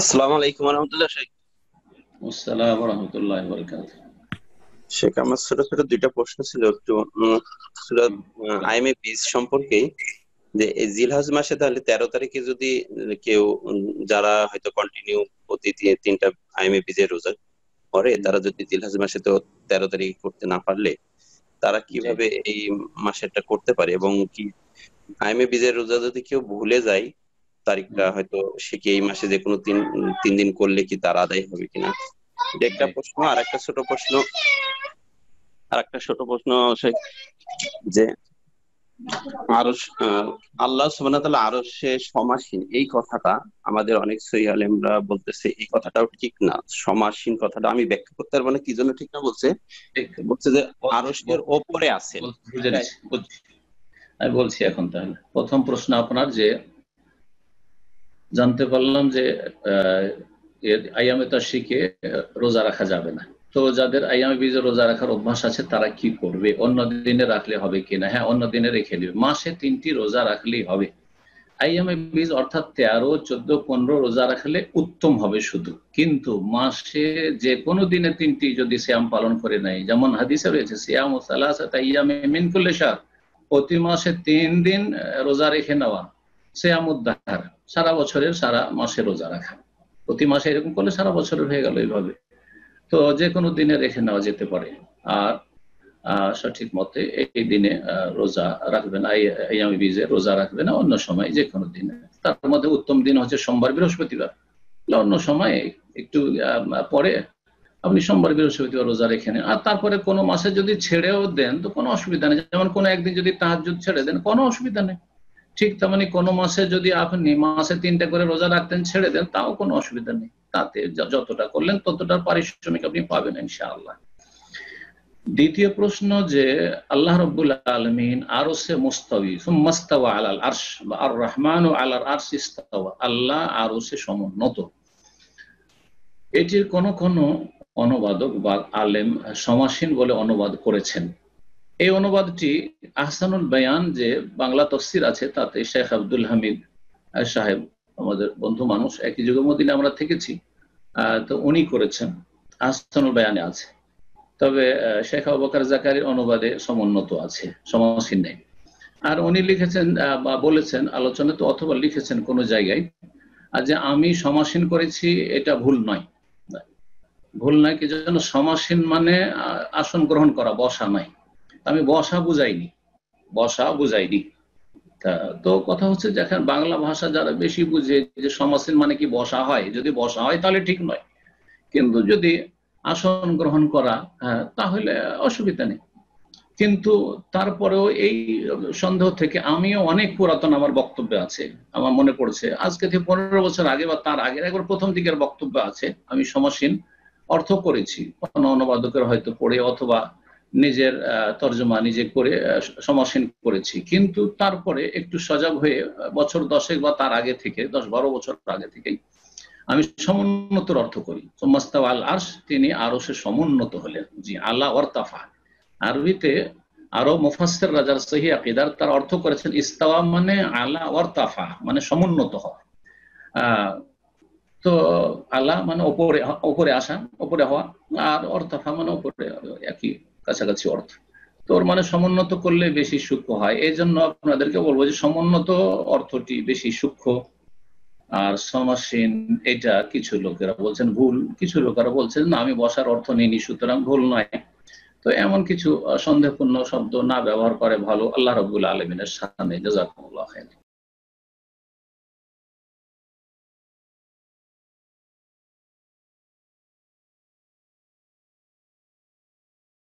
আসসালামু আলাইকুম রহমতুল্লাহ। শেখ আসসালাম ওয়া রাহমাতুল্লাহি ওয়া বারাকাতুহু। শেখ আমার ছোট ছোট দুইটা প্রশ্ন ছিল একটু সূরা আইএমএ বীজ সম্পর্কে, যে এই জিলহজ মাসে তাহলে 13 তারিখে যদি কেউ যারা হয়তো কন্টিনিউ প্রতি তিনটা আইএমএ বীজের রোজা করে, তারা যদি জিলহজ মাসে তো 13 তারিখ করতে না পারলে তারা জি কিভাবে এই মাসেরটা করতে পারে, এবং কি আইএমএ বীজের রোজা যদি কেউ ভুলে যায় তারিখটা, হুম, হয়তো সে কি এই মাসে যে কোনো তিন দিন করলে কি তার আদায় হবে কিনা, এটা একটা জি প্রশ্ন। আর একটা ছোট প্রশ্ন হচ্ছে যে আরশ, আল্লাহ সুবহানাহু ওয়া তাআলা আরশে সমাসীন, এই কথাটা আমাদের অনেক সহিহ আলেমরা বলতেছে এই কথাটাও ঠিক না। সমাসীন কথাটা আমি ব্যাখ্যা করতে পারবো না কি জন্য ঠিক না বলছে। ঠিক। বলছে যে আরশের বল- ওপরে আছেন। বুঝে তাই নিচ্ছি, বুঝছি। আমি বলছি এখন তাহলে প্রথম প্রশ্ন আপনার যে জানতে পারলাম যে আহ, আইয়ামে তাশরিকে রোজা রাখা যাবে না। তো যাদের আইয়ামে বীজে রোজা রাখার অভ্যাস আছে তারা কি করবে, অন্য দিনে রাখলে হবে কিনা? হ্যাঁ, অন্য দিনে রেখে দিবে, মাসে 3টি রোজা রাখলেই হবে। আইয়ামে বীজ অর্থাৎ 13, 14, 15 রোজা রাখলে উত্তম হবে শুধু, কিন্তু মাসে যে কোনো দিনে 3টি যদি সিয়াম পালন করে নেয়, যেমন হাদিসে রয়েছে সিয়াম ও সালাসাত আইয়ামে মিন কুল্লি শাহর, প্রতি মাসে 3 দিন রোজা রেখে নেওয়া, সিয়াম উদ্দাহার, সারা বছরের সারা মাসে রোজা রাখা। প্রতি মাসে এরকম করলে সারা বছরের হয়ে গেল এইভাবে। তো যে কোনো দিনে রেখে নেওয়া যেতে পারে। আর সঠিক মতে এই দিনে রোজা রাখবে না, আইয়ামে বীজে রোজা রাখবে না, অন্য সময় যে কোনো দিনে। তার মধ্যে উত্তম দিন হচ্ছে সোমবার, বৃহস্পতিবার। অন্য সময় একটু পরে আপনি সোমবার, বৃহস্পতিবার রোজা রেখে নেন। আর তারপরে কোনো মাসে যদি ছেড়েও দেন তো কোনো অসুবিধা নেই, যেমন কোনো একদিন যদি তাহাজ্জুদ ছেড়ে দেন কোনো অসুবিধা নেই। ঠিক তেমনি কোনো মাসে যদি আপনি মাসে 3টে করে রোজা রাখতেন, ছেড়ে দেন, তাও কোনো অসুবিধা নেই। তাতে যতটা করলেন ততটার পারিশ্রমিক আপনি পাবেন ইনশাআল্লাহ। দ্বিতীয় প্রশ্ন যে আল্লাহ রাব্বুল আলামিন আরশে মুস্তাওয়ী, সুম্মা ইস্তাওয়া আলাল আরশ, বা আর রহমানু আলাল আরশ ইস্তাওয়া, আল্লাহ আরশে সমুন্নত। এটির কোন কোন অনুবাদক বা আলেম সমাসীন বলে অনুবাদ করেছেন। এই অনুবাদটি আহসানুল বায়ান যে বাংলা তফসির আছে, তাতে শেখ আব্দুল হামিদ সাহেব, আমাদের বন্ধু মানুষ, একই যুগের মধ্যে আমরা থেকেছি, তো উনি করেছেন, আহসানুল বায়ানে আছে। তবে শেখ আবু বকর জাকারির অনুবাদে সমুন্নত আছে, সমাসীন নেই। আর উনি লিখেছেন বা বলেছেন আলোচনাতে, অথবা লিখেছেন কোন জায়গায়, যে আমি সমাসীন করেছি, এটা ভুল নয়। ভুল নয় কি জন্য? সমাসীন মানে আসন গ্রহণ করা, বসা নয়। আমি বসা বুঝাইনি, বসা বুঝাইনি। তো কথা হচ্ছে যে এখন বাংলা ভাষা যারা বেশি বুঝে, যে সমাসীন মানে কি বসা হয়, যদি বসা হয় তাহলে ঠিক নয়, কিন্তু যদি আসন গ্রহণ করা, তাহলে অসুবিধা নেই। কিন্তু তারপরেও এই সন্দেহ থেকে আমিও অনেক পুরাতন আমার বক্তব্য আছে, আমার মনে পড়ছে আজকে থেকে 15 বছর আগে বা তার আগের একবার প্রথম দিকের বক্তব্য আছে, আমি সমাসীন অর্থ করেছি, কোন অনুবাদকের হয়তো পড়ে অথবা নিজের তর্জমা নিজে করে সমাসীন করেছি। কিন্তু তারপরে একটু সজাগ হয়ে বছর 10 বা তার আগে থেকে, 10-12 বছর আগে থেকেই আমি সমুন্নতর অর্থ করি। সুম্মাস্তাওয়া আল আরশ, তিনি আরশে সমুন্নত হলেন। জি, আলা ওয়ারতাফা। আরবিতে আরো মুফাসসির রাজার সহি আকীদার তার অর্থ করেছেন ইস্তাওয়া মানে আলা ওয়ারতাফা, মানে সমুন্নত হওয়া। তো আলা মানে উপরে, উপরে আসা, উপরে হওয়া, আর অর্তাফা মানে উপরে, একই কাছাকাছি অর্থ। তো ওর মানে সমুন্নত করলে বেশি সূক্ষ্ম হয়। এই জন্য আপনাদেরকে বলবো যে সমুন্নত অর্থটি বেশি সূক্ষ্ম। আর সমাসীন এটা কিছু লোকেরা বলছেন ভুল, কিছু লোকেরা বলছেন না আমি বসার অর্থ নিইনি সুতরাং ভুল নয়। তো এমন কিছু সন্দেহপূর্ণ শব্দ না ব্যবহার করে ভালো, আল্লাহ রাব্বুল আলামিনের শানে। জাযাকুমুল্লাহ খাইর।